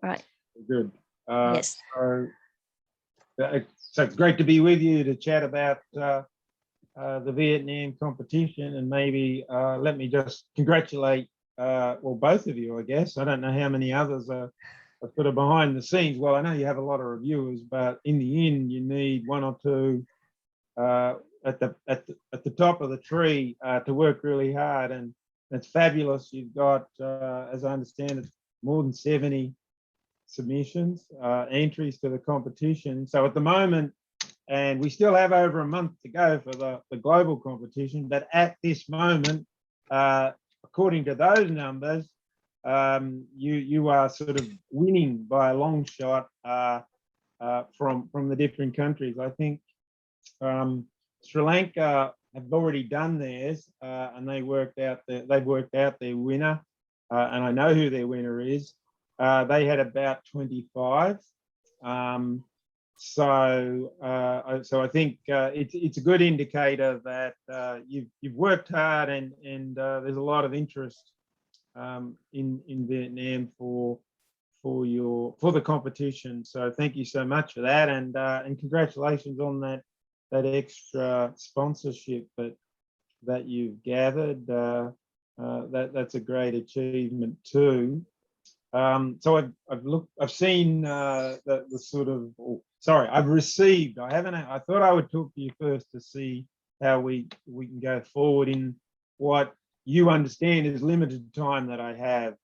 Right. Good. Yes. So it's great to be with you to chat about the Vietnam competition, and maybe let me just congratulate well, both of you, I guess. I don't know how many others are sort of behind the scenes. Well, I know you have a lot of reviewers, but in the end, you need one or two at the top of the tree to work really hard, and it's fabulous. You've got, as I understand it, more than 70 submissions, entries to the competition. So at the moment, and we still have over a month to go for the global competition, but at this moment, according to those numbers, you are sort of winning by a long shot from the different countries. I think Sri Lanka have already done theirs, and they've worked out their winner, and I know who their winner is. They had about 25. So I think it's a good indicator that you've worked hard, and there's a lot of interest in Vietnam for the competition. So thank you so much for that, and congratulations on that extra sponsorship that you've gathered. That's a great achievement too. So I've seen the sort of. Sorry, I've received. I thought I would talk to you first to see how we can go forward in what you understand is limited time that I have,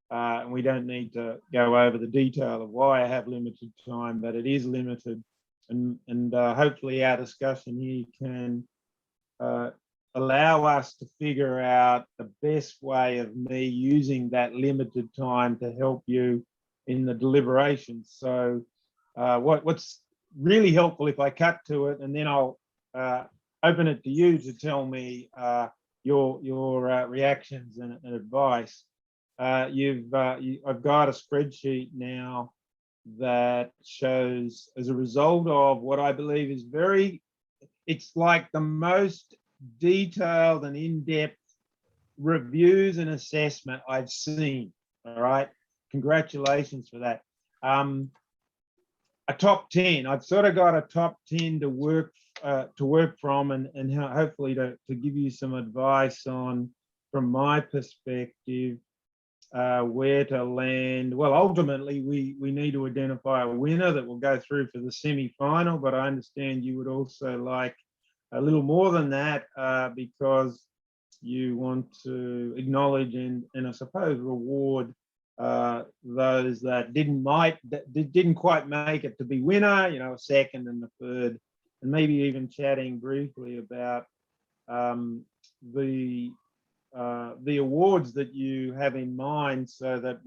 and we don't need to go over the detail of why I have limited time, but it is limited, and hopefully our discussion here can allow us to figure out the best way of me using that limited time to help you in the deliberations. So what's really helpful, if I cut to it, and then I'll open it to you to tell me your reactions and advice. I've got a spreadsheet now that shows, as a result of what I believe is it's like the most detailed and in-depth reviews and assessment I've seen. All right, congratulations for that. A top 10. I've sort of got a top 10 to work from, and hopefully to give you some advice on, from my perspective, where to land. Well, ultimately, we need to identify a winner that will go through for the semi-final, but I understand you would also like a little more than that, because you want to acknowledge and I suppose reward those that didn't quite make it to be winner, a second and the third, and maybe even chatting briefly about the awards that you have in mind, so that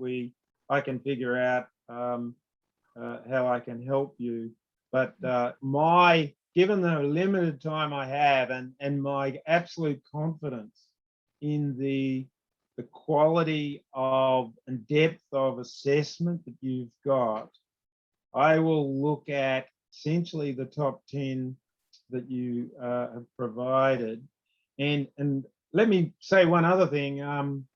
I can figure out how I can help you. But given the limited time I have, and my absolute confidence in the quality of and depth of assessment that you've got, I will look at essentially the top 10 that you have provided. And let me say one other thing. I'm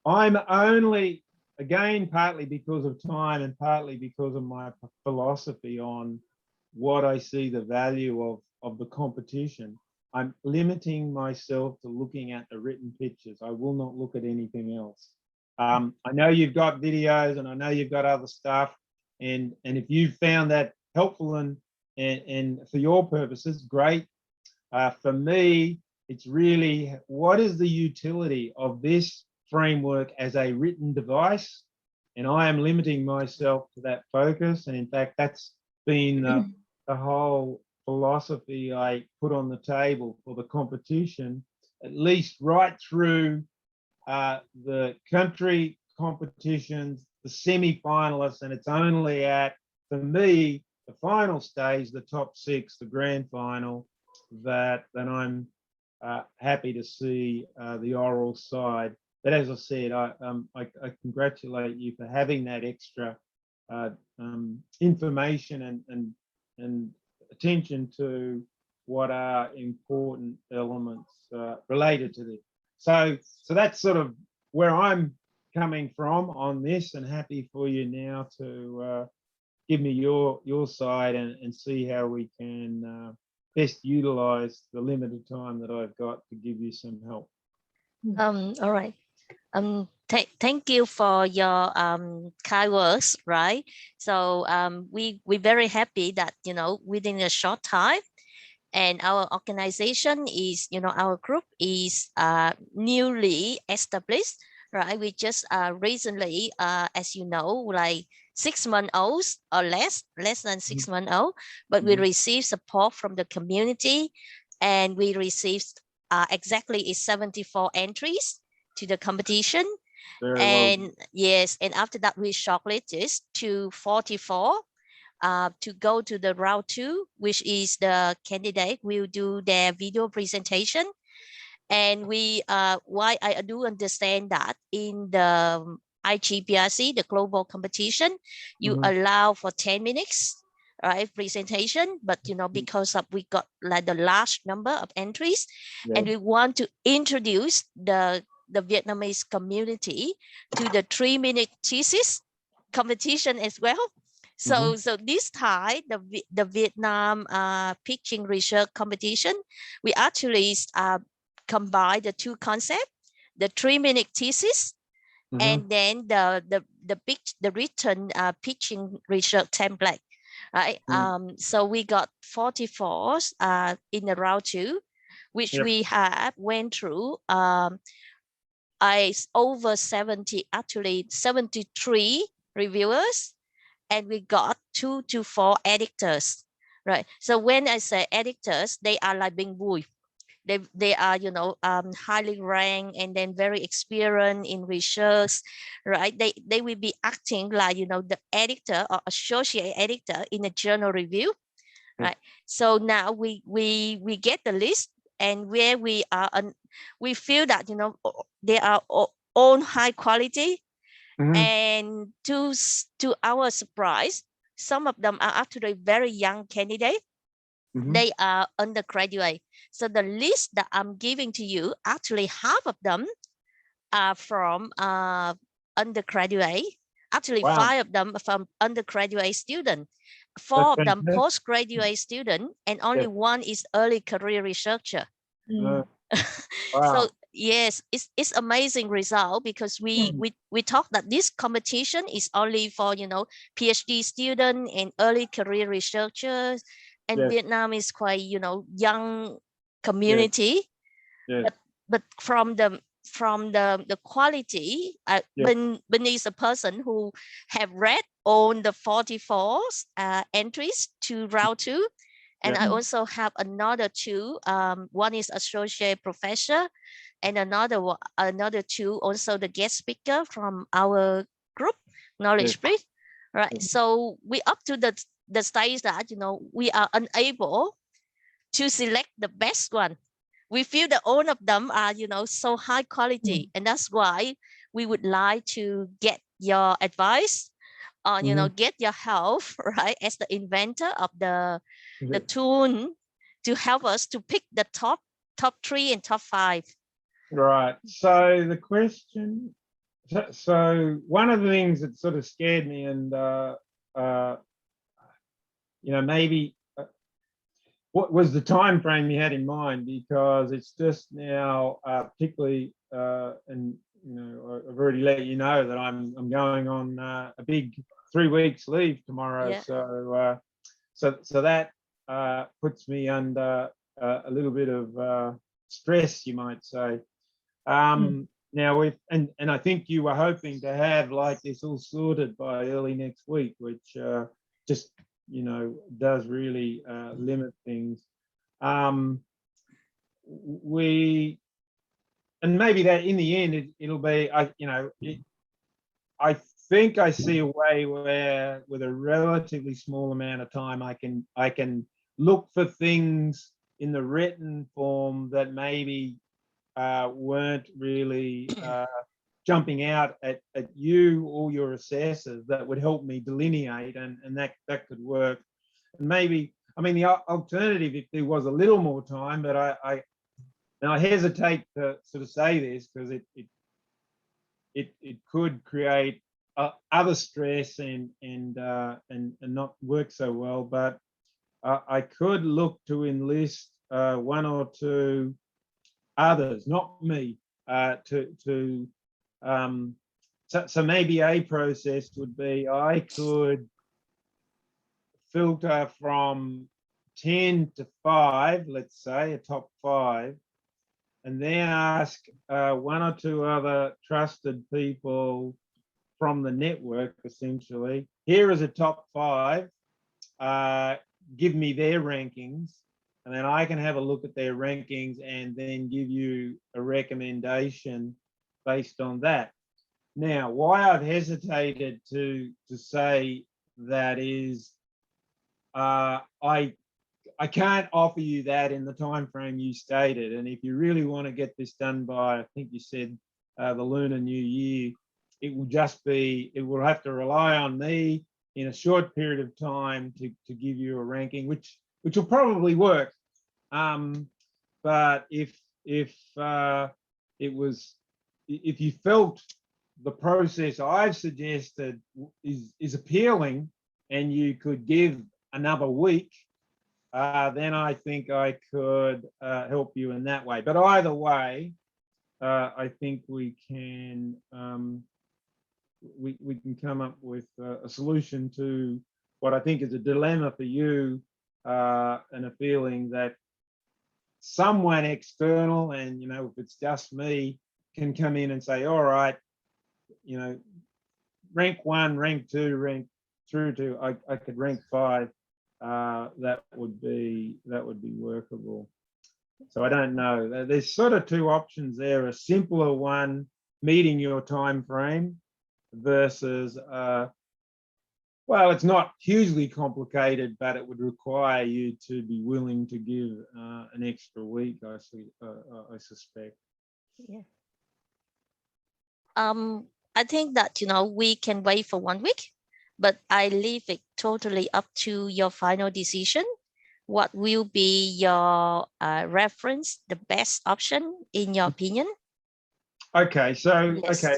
only, again, partly because of time and partly because of my philosophy on what I see the value of the competition, I'm limiting myself to looking at the written pictures. I will not look at anything else. I know you've got videos, and I know you've got other stuff, and if you found that helpful and for your purposes, great. For me, it's really, what is the utility of this framework as a written device? And I am limiting myself to that focus. And in fact, that's been the whole philosophy I put on the table for the competition, at least right through the country competitions, the semi-finalists, and it's only at, for me, the final stage, the top 6, the grand final, that I'm happy to see the oral side. But as I said, I congratulate you for having that extra information and attention to what are important elements related to this. So that's sort of where I'm coming from on this, and happy for you now to give me your side and see how we can best utilize the limited time that I've got to give you some help. All right. Thank you for your kind words, right? So we're very happy that, you know, within a short time, and our organization is, you know, our group is newly established, right? We just recently, as you know, like 6 months old or less than 6 months old, but we received support from the community, and we received exactly 74 entries to the competition. Very And well. yes, and after that we shortlisted to 44 to go to the round 2, which is the candidate will do their video presentation. And we why I do understand that in the IGPRC, the global competition, you allow for 10 minutes, right, presentation, but you know, because of we got like the large number of entries, and we want to introduce the Vietnamese community to the 3-minute thesis competition as well. So this time the Vietnam pitching research competition, we actually combine the two concepts, the 3-minute thesis, and then the written pitching research template, right? So we got 44 in the round 2, which we have went through over 70, actually 73 reviewers, and we got 2 to 4 editors, right? So when I say editors, they are like Binh Bui. They are, you know, highly ranked and then very experienced in research, right? They will be acting like, you know, the editor or associate editor in a journal review, right? So now we get the list, and where we are, we feel that, you know, they are all high quality, and to our surprise, some of them are actually very young candidates. They are undergraduate. So the list that I'm giving to you, actually half of them are from undergraduate. Actually, 5 of them are from undergraduate student, 4 of them postgraduate student, and only 1 is early career researcher. So yes, it's amazing result, because we thought that this competition is only for, you know, PhD student and early career researchers, and Vietnam is quite, you know, young community. But from the quality, Binh is a person who have read all the 44 entries to round 2. And I also have another 2. One is associate professor, and another 2 also the guest speaker from our group, Knowledge Bridge. Right. So we up to the stage that, you know, we are unable to select the best one. We feel that all of them are, you know, so high quality, and that's why we would like to get your advice on, you know, get your help, right, as the inventor of the tool to help us to pick the top 3 and top 5. Right. So the question, so one of the things that sort of scared me, and you know, maybe what was the time frame you had in mind, because it's just now, particularly, and you know, I've already let you know that I'm going on a big 3 weeks leave tomorrow. So that puts me under a little bit of stress, you might say. Now and I think you were hoping to have like this all sorted by early next week, which just, you know, does really limit things. And maybe that in the end it'll be, I think I see a way where with a relatively small amount of time I can look for things in the written form that maybe weren't really jumping out at you or your assessors, that would help me delineate, and that could work. And maybe, I mean, the alternative, if there was a little more time, but I hesitate to sort of say this, because it could create other stress and not work so well. But I could look to enlist one or two others, not me, so maybe a process would be I could filter from 10 to 5, let's say a top 5, and then ask one or two other trusted people from the network, essentially, here is a top 5, give me their rankings, and then I can have a look at their rankings and then give you a recommendation based on that. Now, why I've hesitated to say that is, I can't offer you that in the time frame you stated. And if you really want to get this done by, I think you said the Lunar New Year, it will have to rely on me in a short period of time to give you a ranking, which will probably work. But if you felt the process I've suggested is appealing and you could give another week, then I think I could help you in that way. But either way, I think we can come up with a solution to what I think is a dilemma for you, and a feeling that someone external, and if it's just me, can come in and say, all right, rank 1, rank 2, rank through to I could rank 5. That would be workable. So I don't know. There's sort of two options there: a simpler one meeting your time frame versus well, it's not hugely complicated, but it would require you to be willing to give an extra week, I suspect. Yeah. I think that we can wait for 1 week, but I leave it totally up to your final decision. What will be your reference, the best option in your opinion? Okay, so Yes. okay,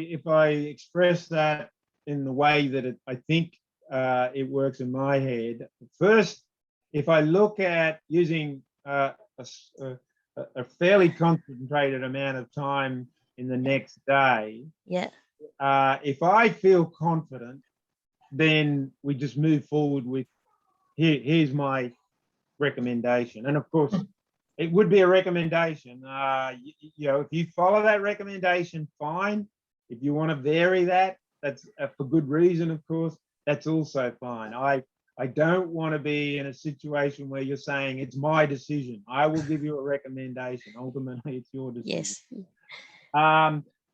if I express that in the way that I think it works in my head, first, if I look at using a fairly concentrated amount of time in the next day, yeah, if I feel confident, then we just move forward with here's my recommendation. And of course, it would be a recommendation. If you follow that recommendation, fine. If you want to vary that, that's for good reason, of course, that's also fine. I don't want to be in a situation where you're saying it's my decision. I will give you a recommendation. Ultimately, it's your decision. Yes.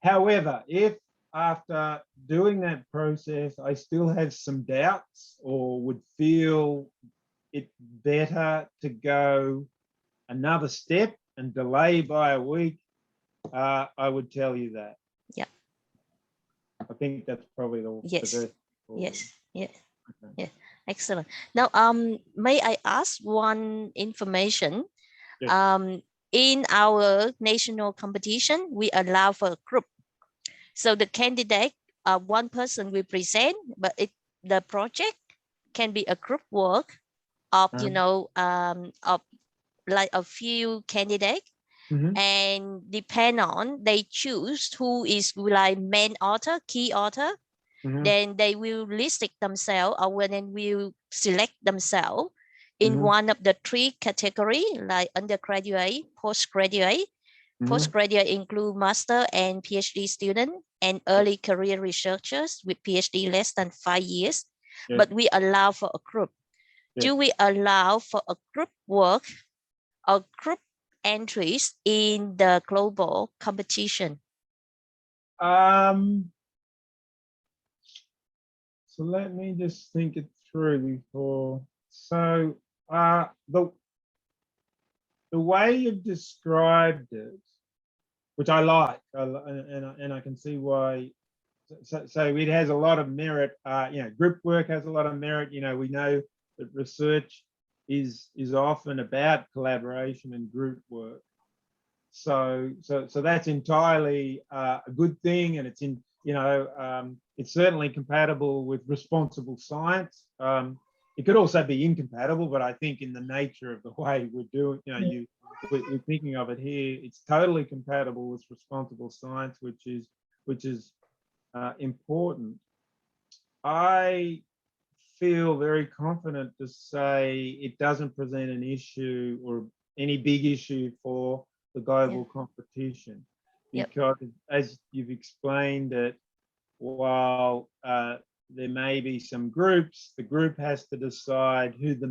However, if after doing that process, I still have some doubts or would feel it better to go another step and delay by a week, I would tell you that. Yeah. I think that's probably the yes. best. Yes. Yeah. Okay. Yeah. Excellent. Now, may I ask one information? Yes. In our national competition, we allow for a group. So the candidate, one person will present, but the project can be a group work of, of like a few candidates. And depend on, they choose who is like main author, key author. Then they will list it themselves, or when they will select themselves in one of the 3 categories, like undergraduate, postgraduate. Postgraduate include master and PhD student and early career researchers with PhD less than 5 years. Yes. But we allow for a group. Yes. Do we allow for a group work or group entries in the global competition? So let me just think it through before. So the way you've described it, which I like, and I can see why. So it has a lot of merit. Group work has a lot of merit. We know that research is often about collaboration and group work. so that's entirely a good thing, and it's it's certainly compatible with responsible science. It could also be incompatible, but I think in the nature of the way we're doing, we're thinking of it here, it's totally compatible with responsible science, which is important. I feel very confident to say it doesn't present an issue or any big issue for the global competition, because as you've explained it, while there may be some groups, the group has to decide who the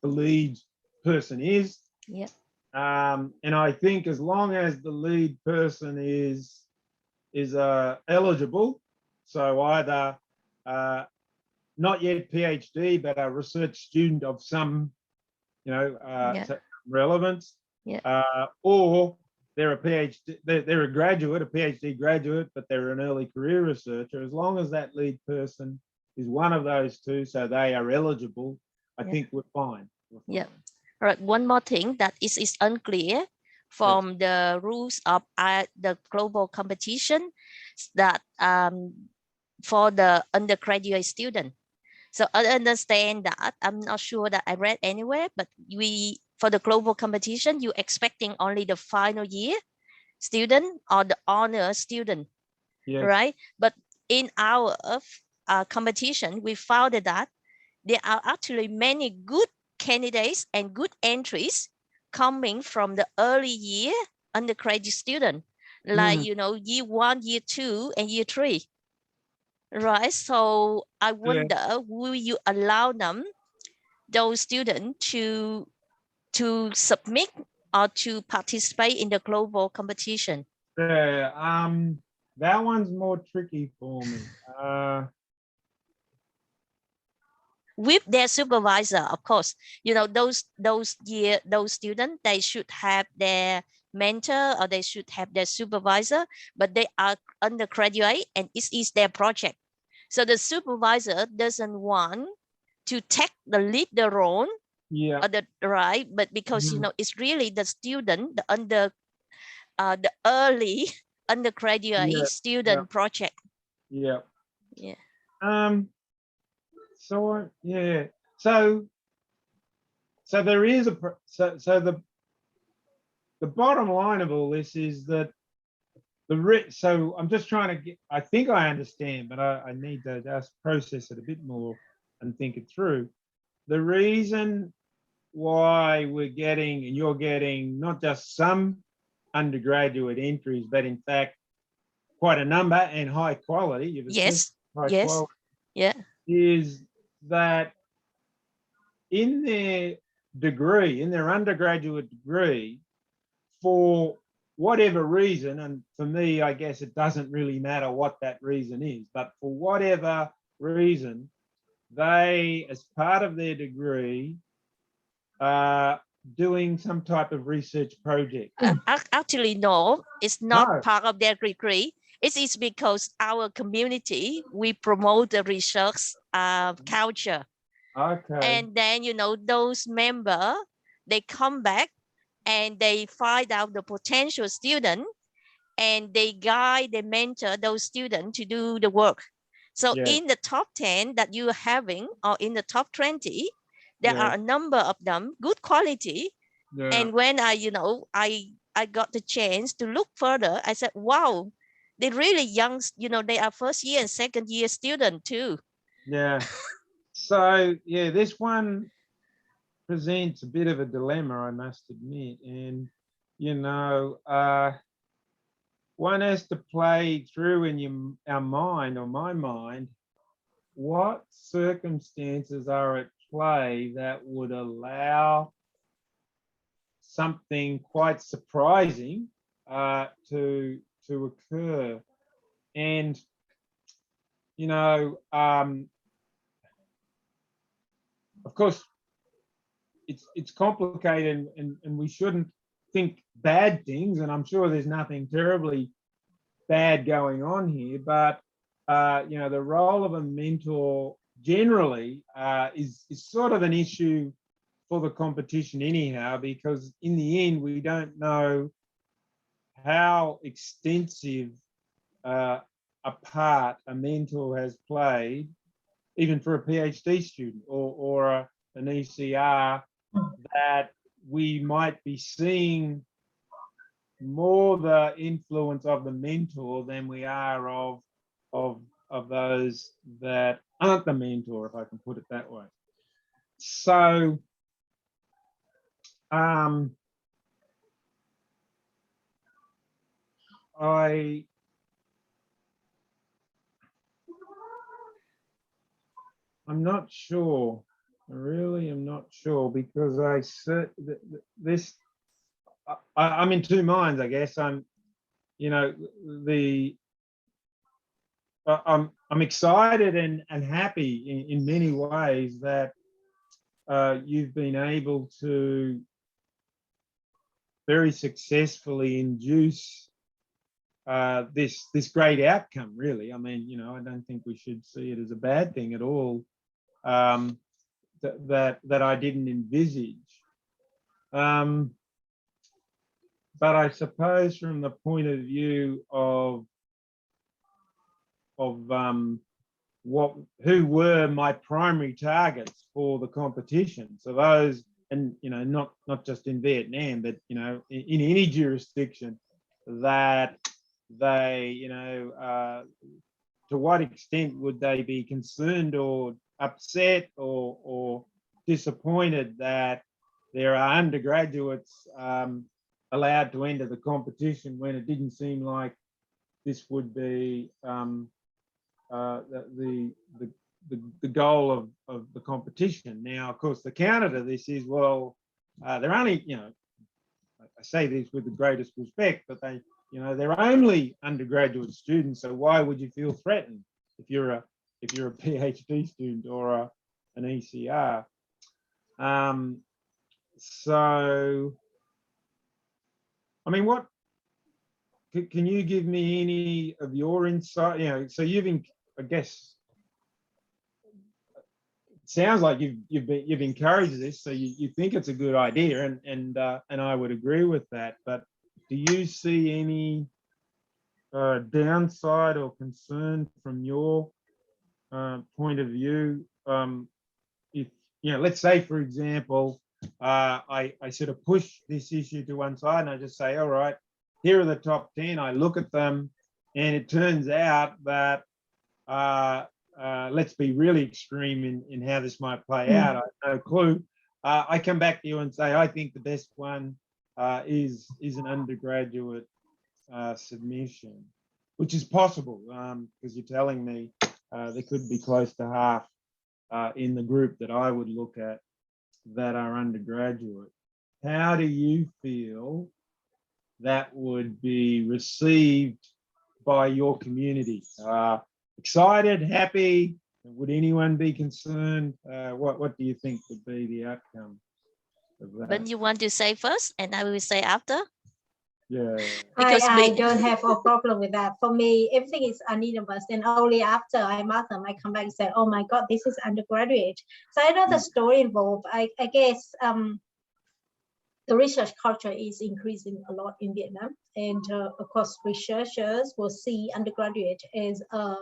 lead person is. Yeah. And I think as long as the lead person is eligible, so either not yet PhD, but a research student of some, relevance, or they're a PhD, they're a graduate, a PhD graduate, but they're an early career researcher. As long as that lead person is one of those two, so they are eligible, I think we're fine. Yeah. All right. One more thing that is unclear from the rules of the global competition, that for the undergraduate student. So I understand that. I'm not sure that I read anywhere, but for the global competition, you're expecting only the final year student or the honor student, right? But in our competition, we found that there are actually many good candidates and good entries coming from the early year undergraduate student, like, year 1, year 2, and year 3. Right. So I wonder, will you allow those students to submit or to participate in the global competition? That one's more tricky for me. With their supervisor, of course. Those students, they should have their mentor or they should have their supervisor, but they are undergraduate and it is their project. So the supervisor doesn't want to take the leader role, right? But because it's really the student, the early undergraduate student project. Yeah. So there is the bottom line of all this is that so I'm just trying to get, I think I understand, but I need to just process it a bit more and think it through. The reason why we're getting, and you're getting, not just some undergraduate entries, but in fact quite a number and high quality. Quality, is that in their degree, in their undergraduate degree, for whatever reason, and for me, I guess it doesn't really matter what that reason is, but for whatever reason, they, as part of their degree, are doing some type of research project. Actually, no, it's not part of their degree. It is because our community, we promote the research culture. Okay. And then, those members, they come back and they find out the potential student and they guide, they mentor those students to do the work. So in the top 10 that you're having, or in the top 20, there are a number of them, good quality. And when I got the chance to look further, I said, wow, they're really young, they are first year and second year student too. So this one presents a bit of a dilemma, I must admit. And, one has to play through in our mind, or my mind, what circumstances are at play that would allow something quite surprising to occur. And, of course, it's complicated, and we shouldn't think bad things, and I'm sure there's nothing terribly bad going on here, but the role of a mentor generally is sort of an issue for the competition anyhow, because in the end, we don't know how extensive a part a mentor has played, even for a PhD student or an ECR, that we might be seeing more the influence of the mentor than we are of those that aren't the mentor, if I can put it that way. So I'm not sure. I really am not sure, because I'm in two minds, I guess. I'm excited and happy in many ways that you've been able to very successfully induce this great outcome, really. I mean, I don't think we should see it as a bad thing at all, that I didn't envisage. But I suppose from the point of view of who were my primary targets for the competition. So those, and not just in Vietnam, but in any jurisdiction, that they, to what extent would they be concerned or upset or disappointed that there are undergraduates allowed to enter the competition when it didn't seem like this would be the goal of the competition. Now, of course, the counter to this is, well, they're only, I say this with the greatest respect, but they're only undergraduate students. So why would you feel threatened if you're a PhD student or an ECR? So, I mean, what can you give me any of your insight? So I guess it sounds like you've encouraged this, so you think it's a good idea, and I would agree with that. But do you see any downside or concern from your point of view? If let's say, for example, I sort of push this issue to one side and I just say, all right, here are the top 10. I look at them, and it turns out that let's be really extreme in how this might play out. I have no clue. I come back to you and say, I think the best one is an undergraduate submission, which is possible, because you're telling me there could be close to half in the group that I would look at that are undergraduate. How do you feel that would be received by your community? Excited, happy? Would anyone be concerned? What do you think would be the outcome of that? But you want to say first, and I will say after? Yeah. Because I don't have a problem with that. For me, everything is anonymous, and only after I mark them, I come back and say, oh my God, this is undergraduate. So I know the story involved. I guess the research culture is increasing a lot in Vietnam. And of course, researchers will see undergraduate as an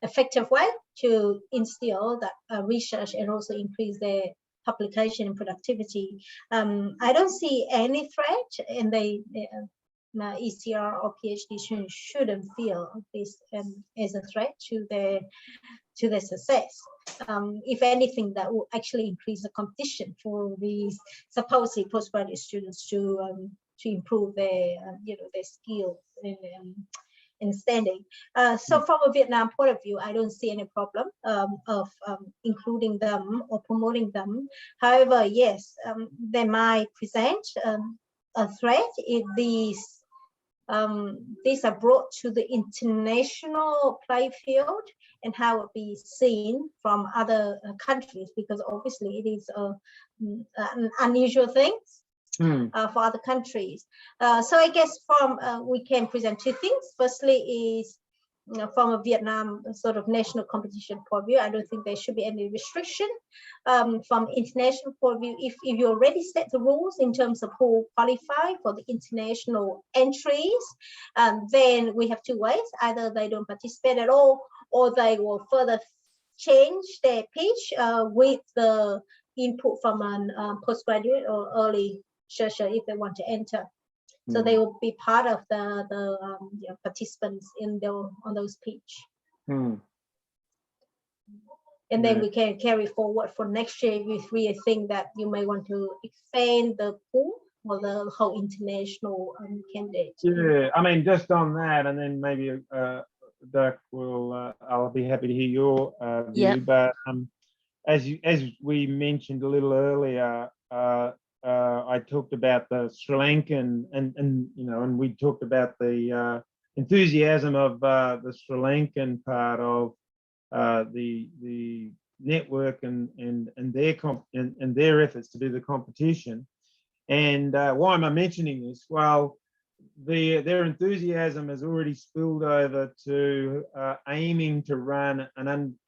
effective way to instill that research and also increase their publication and productivity. I don't see any threat, and ECR or PhD students shouldn't feel this as a threat to their success. If anything, that will actually increase the competition for these supposedly postgraduate students to improve their their skills and standing. So from a Vietnam point of view, I don't see any problem of including them or promoting them. However, yes, they might present a threat if these are brought to the international play field and how it be seen from other countries, because obviously it is an unusual thing for other countries. So I guess from we can present two things. Firstly is from a Vietnam sort of national competition point of view, I don't think there should be any restriction. From international point of view, if you already set the rules in terms of who qualify for the international entries, then we have two ways: either they don't participate at all, or they will further change their pitch with the input from a postgraduate or early researcher if they want to enter. So they will be part of the participants on those pitch. And then we can carry forward for next year if we think that you may want to expand the pool for the whole international candidate. Yeah, I mean, just on that, and then maybe Doc will, I'll be happy to hear your view. But as we mentioned a little earlier, I talked about the Sri Lankan and we talked about the enthusiasm of the Sri Lankan part of the network and their efforts to do the competition. And why am I mentioning this? Well, their enthusiasm has already spilled over to aiming to run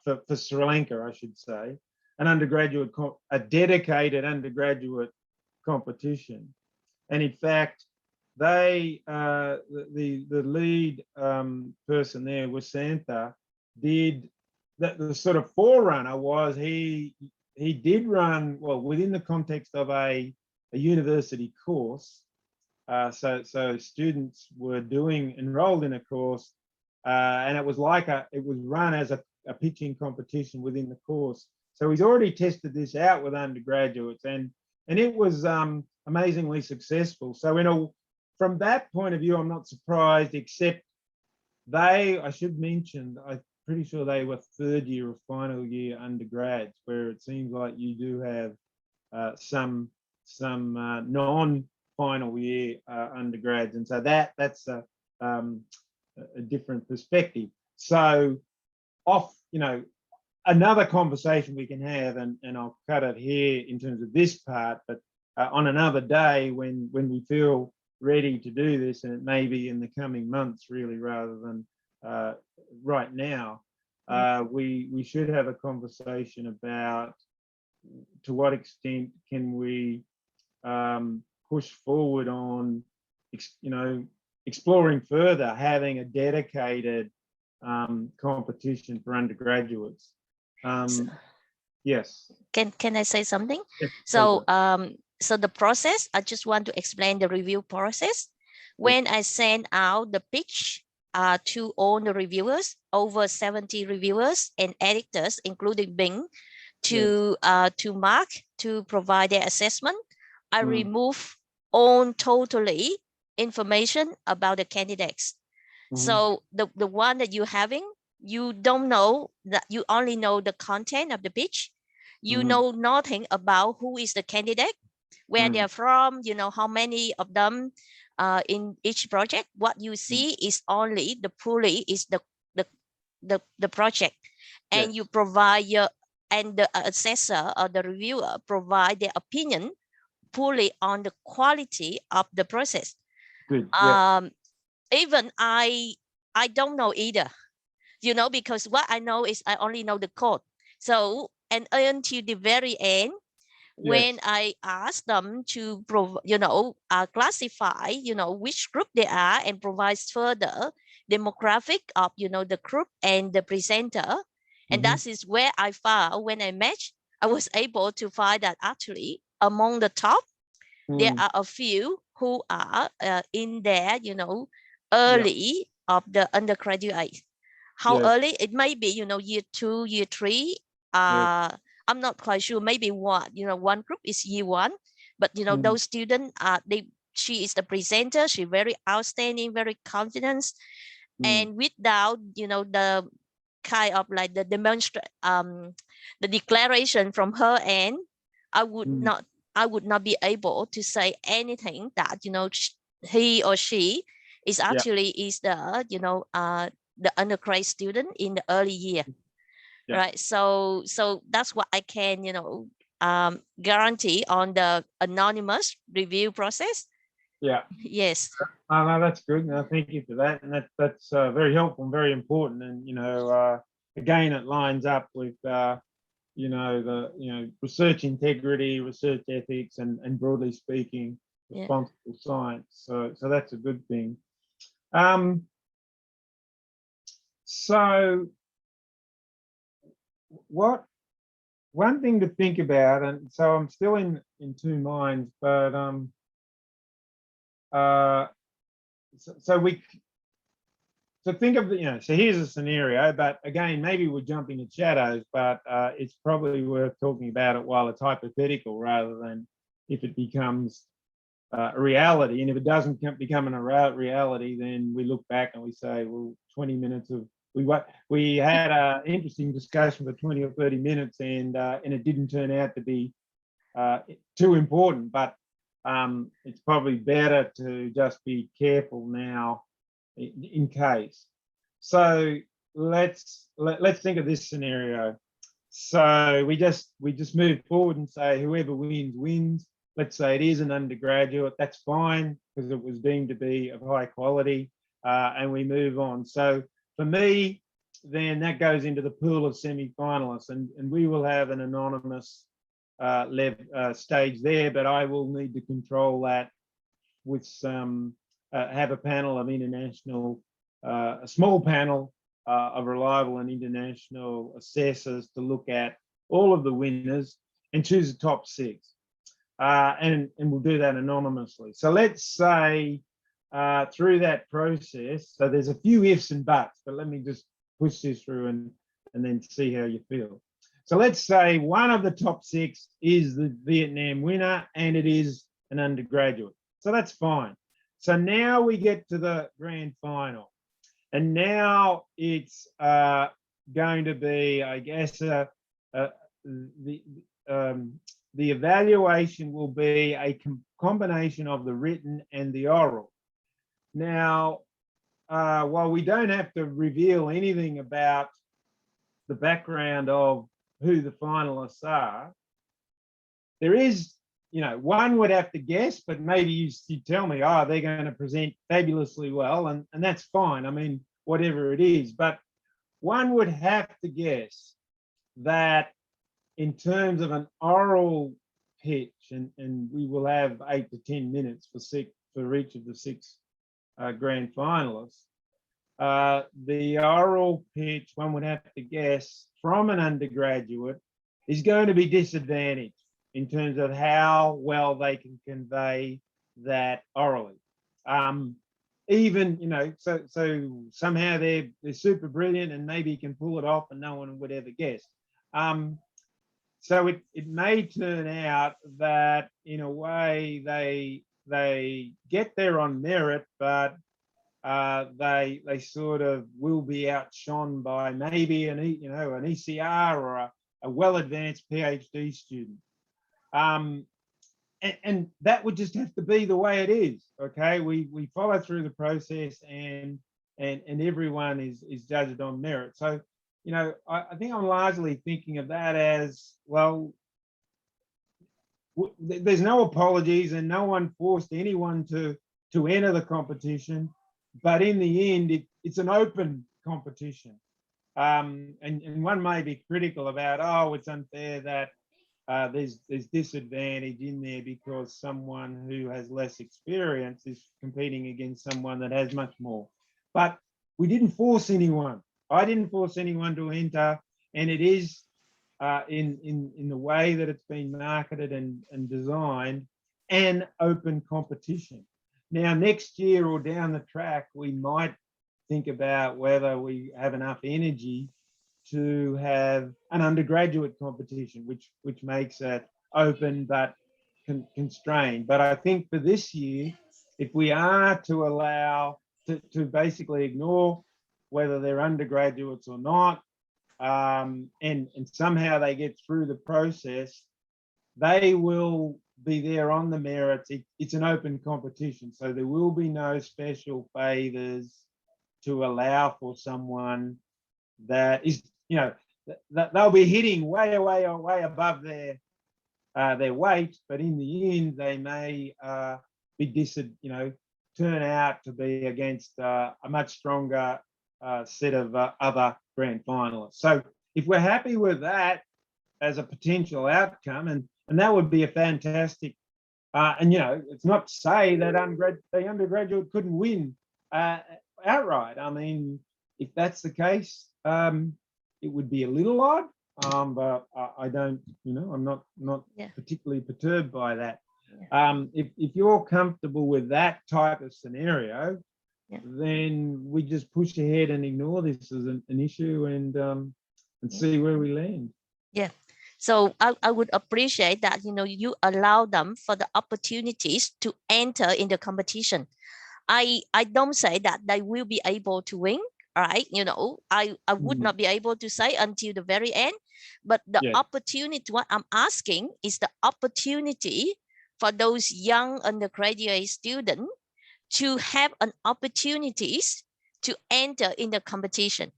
for Sri Lanka, I should say, a dedicated undergraduate competition. And in fact, they the lead person there, Wasantha, did the sort of forerunner was he did run well within the context of a university course. So students were enrolled in a course, and it was run as a pitching competition within the course. So he's already tested this out with undergraduates, and it was amazingly successful. So from that point of view, I'm not surprised, except I should mention, I'm pretty sure they were third year or final year undergrads, where it seems like you do have some non-final year undergrads, and so that's a different perspective. So another conversation we can have, and I'll cut it here in terms of this part, but on another day when we feel ready to do this, and it may be in the coming months really rather than right now, we should have a conversation about to what extent can we push forward on exploring further having a dedicated competition for undergraduates. Yes. Can I say something? Yes, so the process, I just want to explain the review process. When I send out the pitch to all the reviewers, over 70 reviewers and editors, including Binh, to mark, to provide their assessment, I remove all totally information about the candidates. So the one that you're having, you don't know that, you only know the content of the pitch. You know nothing about who is the candidate, where they're from, how many of them in each project. What you see is only the purely is the project, and you provide and the assessor or the reviewer provide their opinion purely on the quality of the process. Good. Even I don't know either, because what I know is I only know the code. So, and until the very end, when I ask them to classify, which group they are, and provides further demographic of, the group and the presenter. And that is where I found, when I matched, I was able to find that actually among the top, there are a few who are in there, early of the undergraduate. How early? It may be, year 2, year 3. I'm not quite sure. Maybe one group is year 1, but those students she is the presenter. She very outstanding, very confident, and without the kind of like the the declaration from her end, I would not be able to say anything that he or she is actually is the undergraduate student in the early year. Right, so that's what I can guarantee on the anonymous review process. Yeah. Yes. Oh, no, that's good. No, thank you for that. And that's very helpful and very important. And, again, it lines up with, research integrity, research ethics, and broadly speaking, Yeah. responsible science. So that's a good thing. So one thing to think about, and so I'm still in two minds, but so think of so here's a scenario, but again, maybe we're jumping at shadows, but it's probably worth talking about it while it's hypothetical rather than if it becomes a reality. And if it doesn't become a reality, then we look back and we say, well, 20 minutes of we had an interesting discussion for 20 or 30 minutes, and it didn't turn out to be too important. But it's probably better to just be careful now in case. So let's think of this scenario. So we just move forward and say whoever wins. Let's say it is an undergraduate. That's fine because it was deemed to be of high quality, and we move on. So for me, then that goes into the pool of semi-finalists, and we will have an anonymous stage there, but I will need to control that with some have a panel of international, a small panel of reliable and international assessors to look at all of the winners and choose the top 6. And we'll do that anonymously. So let's say through that process, so there's a few ifs and buts, but let me just push this through and then see how you feel. So let's say one of the top 6 is the Vietnam winner and it is an undergraduate. So that's fine. So now we get to the grand final. And now it's going to be, I guess, the evaluation will be a combination of the written and the oral. Now, while we don't have to reveal anything about the background of who the finalists are, there is, one would have to guess, but maybe you tell me, oh, they're going to present fabulously well, and that's fine. I mean, whatever it is, but one would have to guess that in terms of an oral pitch, and we will have 8 to 10 minutes for each of the 6 grand finalists. The oral pitch, one would have to guess, from an undergraduate is going to be disadvantaged in terms of how well they can convey that orally. Even, so somehow they're super brilliant and maybe can pull it off and no one would ever guess. So it may turn out that in a way they get there on merit, but they sort of will be outshone by maybe an ECR or a well-advanced PhD student. And that would just have to be the way it is. Okay, we follow through the process and everyone is judged on merit. So I think I'm largely thinking of that as, well, there's no apologies and no one forced anyone to enter the competition, but in the end it's an open competition. And one may be critical about, oh, it's unfair that there's disadvantage in there because someone who has less experience is competing against someone that has much more. But we didn't force anyone. I didn't force anyone to enter, and it is in the way that it's been marketed and designed, an open competition. Now, next year or down the track, we might think about whether we have enough energy to have an undergraduate competition, which makes it open but constrained. But I think for this year, if we are to allow to basically ignore whether they're undergraduates or not, and somehow they get through the process, they will be there on the merits. It's an open competition, so there will be no special favors to allow for someone that is, they'll be hitting way above their weight, but in the end they may turn out to be against a much stronger set of other grand finalists. So if we're happy with that as a potential outcome, and that would be a fantastic, and it's not to say that the undergraduate couldn't win outright. I mean, if that's the case, it would be a little odd, but I don't, I'm not particularly perturbed by that. If you're comfortable with that type of scenario, then we just push ahead and ignore this as an issue and see where we land. Yeah. So I would appreciate that, you allow them for the opportunities to enter in the competition. I don't say that they will be able to win, right? I would not be able to say until the very end, but the opportunity, what I'm asking is the opportunity for those young undergraduate students to have an opportunities to enter in the competition.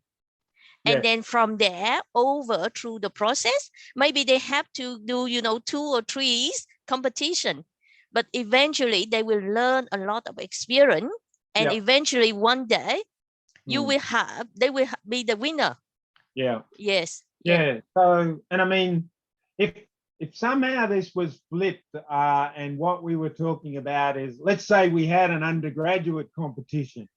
And then from there over through the process, maybe they have to do, 2 or 3 competition, but eventually they will learn a lot of experience. And eventually one day they will be the winner. Yeah. Yes. Yeah. So, and I mean, if somehow this was flipped and what we were talking about is, let's say we had an undergraduate competition,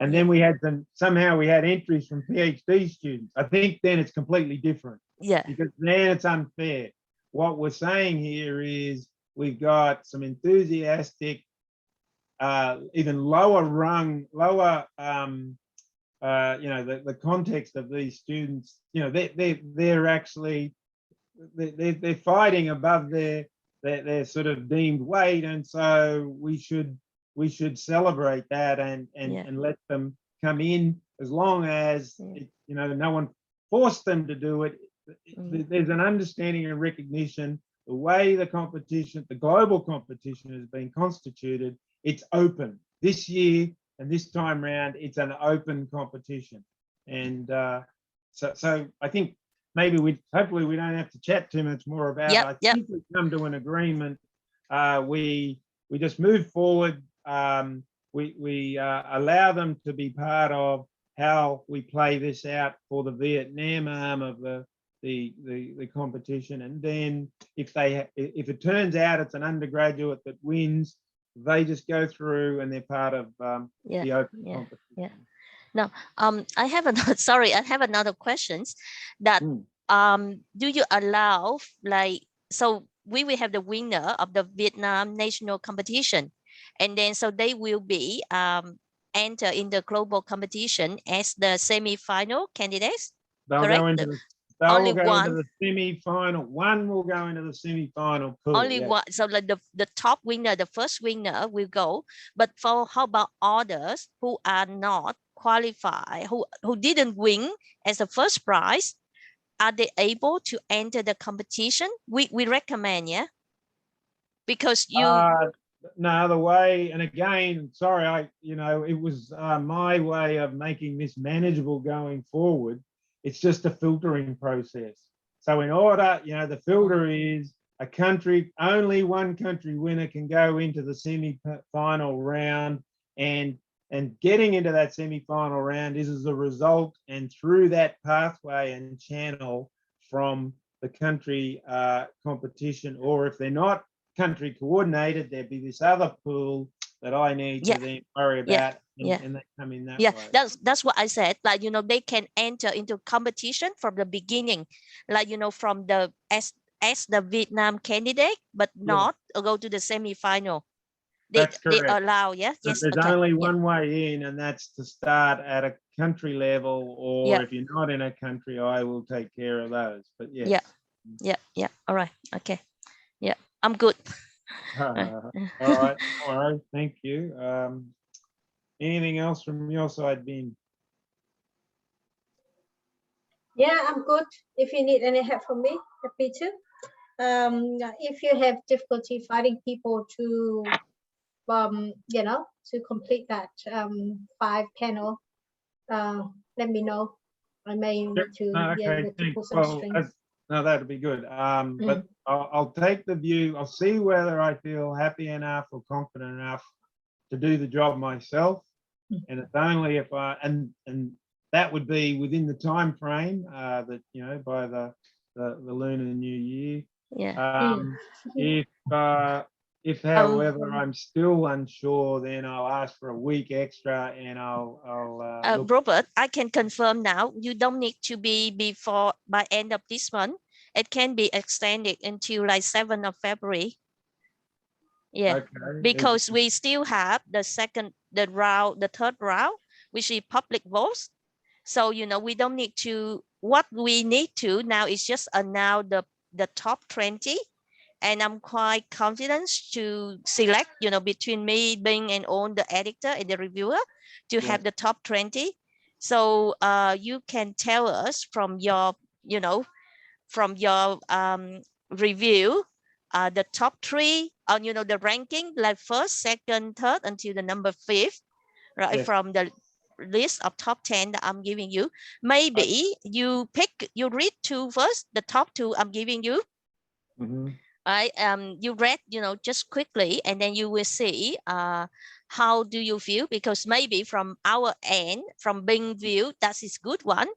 and then we had somehow we had entries from PhD students, I think then it's completely different. Yeah. Because then it's unfair. What we're saying here is we've got some enthusiastic, even lower rung, the context of these students, they're actually, they're fighting above their sort of deemed weight. And so we should celebrate that and let them come in, as long as no one forced them to do it. There's an understanding and recognition. The way the global competition has been constituted, it's open. This year and this time round, it's an open competition. And so I think maybe hopefully we don't have to chat too much more about it. I think we come to an agreement. We just move forward. We allow them to be part of how we play this out for the Vietnam arm of the competition, and then if it turns out it's an undergraduate that wins, they just go through and they're part of the open competition. Yeah. Now, I have another questions that do you allow, so we will have the winner of the Vietnam national competition, and then so they will be enter in the global competition as the semi-final candidates. Correct? Only one into the semi-final. One will go into the semi-final pool. Only one. So like the top winner, the first winner will go. But how about others who are not qualified, who didn't win as a first prize? Are they able to enter the competition? We recommend, because you. No, the way, and again, sorry, it was my way of making this manageable going forward. It's just a filtering process. So in order, the filter is only one country winner can go into the semi-final round, and getting into that semi-final round is as a result and through that pathway and channel from the country competition, or if they're not country coordinated, there'd be this other pool that I need to then worry about, and they come in that way. That's what I said. Like, they can enter into competition from the beginning, like, from the as the Vietnam candidate, but not go to the semi-final. They allow, Yes. There's only one way in, and that's to start at a country level, or if you're not in a country, I will take care of those. But Yeah. All right. Okay. Yeah, I'm good. All right. Thank you. Anything else from your side, Binh? Yeah, I'm good. If you need any help from me, happy to. If you have difficulty finding people to, to complete that 5 panel, let me know. I may need to, Okay, to pull some strings. no, that'd be good. But I'll take the view. I'll see whether I feel happy enough or confident enough to do the job myself, and it's only if I and that would be within the time frame that by the Lunar New Year. Yeah. If however I'm still unsure, then I'll ask for a week extra, and I'll Robert, I can confirm now. You don't need to be before by end of this month. It can be extended until like 7th of February. Yeah, okay. because we still have the third round, which is public votes. So we don't need to. What we need to now is just announce the top 20, and I'm quite confident to select between me, Binh, and all the editor and the reviewer to have the top 20. So you can tell us from your review the top 3 on the ranking, like first, second, third until the number 5th, right? From the list of top 10 that I'm giving you. Maybe you read 2 first, the top 2 I'm giving you. Right, you read just quickly, and then you will see how do you feel, because maybe from our end, from Binh view, that is good one,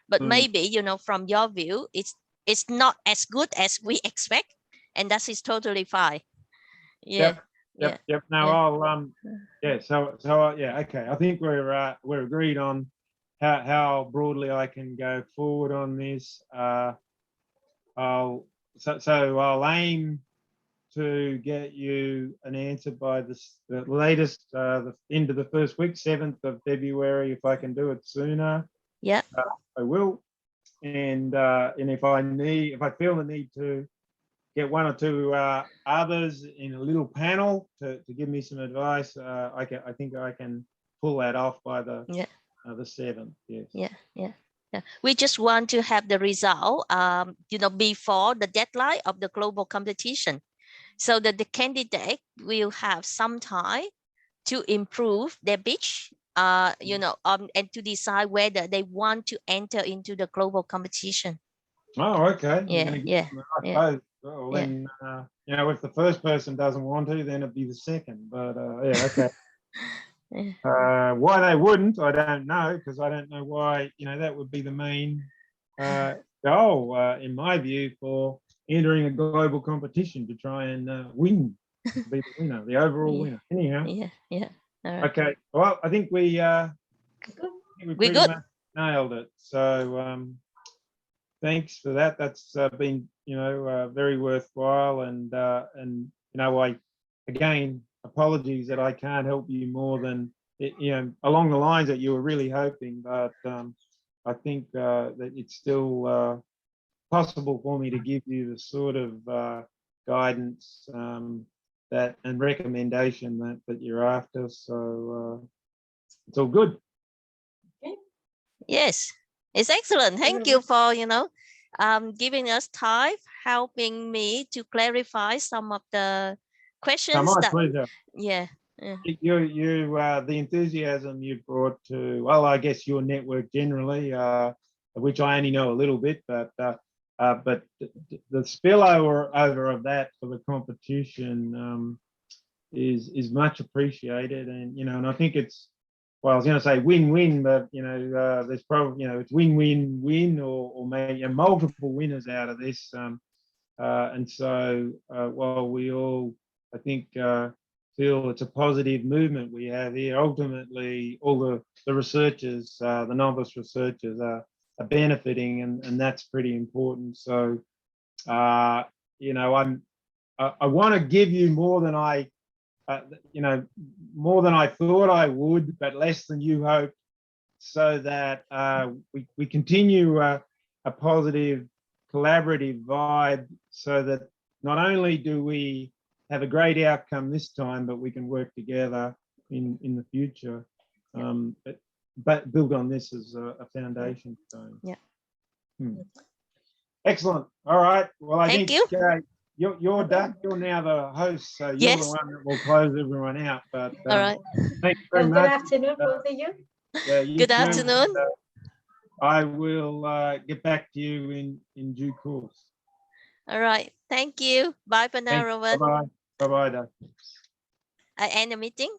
but maybe from your view it's not as good as we expect, and that is totally fine. Yep. Now I'll okay, I think we're agreed on how broadly I can go forward on this. I'll aim to get you an answer by the latest, the end of the first week, 7th of February. If I can do it sooner, I will. And if I feel the need to get 1 or 2 others in a little panel to give me some advice, I think I can pull that off by the 7th. Yes. Yeah. We just want to have the result, before the deadline of the global competition, so that the candidate will have some time to improve their pitch, and to decide whether they want to enter into the global competition. Oh, okay. Yeah. Well, then, if the first person doesn't want to, then it'd be the second. But okay. Why they wouldn't, I don't know, because I don't know why. That would be the main goal, in my view, for entering a global competition, to try and win, be the winner, the overall winner. Anyhow. Yeah. All right. Okay. Well, I think we pretty good. much nailed it. So thanks for that. That's been very worthwhile, and I again apologies that I can't help you more than along the lines that you were really hoping, but I think that it's still possible for me to give you the sort of guidance and recommendation that you're after. So it's all good. Okay. Yes, it's excellent. Thank you for giving us time, helping me to clarify some of the questions. My pleasure. Yeah. You the enthusiasm you brought to, well, I guess your network generally, which I only know a little bit, but the spillover of that for the competition is much appreciated, and I think it's, well, I was going to say win-win, but there's probably it's win-win-win, or maybe multiple winners out of this, and so while we all, I think, feel it's a positive movement we have here, ultimately all the researchers, the novice researchers, are benefiting, and that's pretty important. So I want to give you more than I thought I would, but less than you hoped, so that we continue a positive collaborative vibe, so that not only do we have a great outcome this time, but we can work together in the future, but build on this as a foundation stone. Excellent. All right, well, I think you're done. You're now the host, so you're the one that will close everyone out. But all right, thanks very much. Good afternoon, both of you. Good afternoon. I will get back to you in due course. All right. Thank you. Bye for now, Robert. Bye-bye. Bye-bye, Doug. I end the meeting.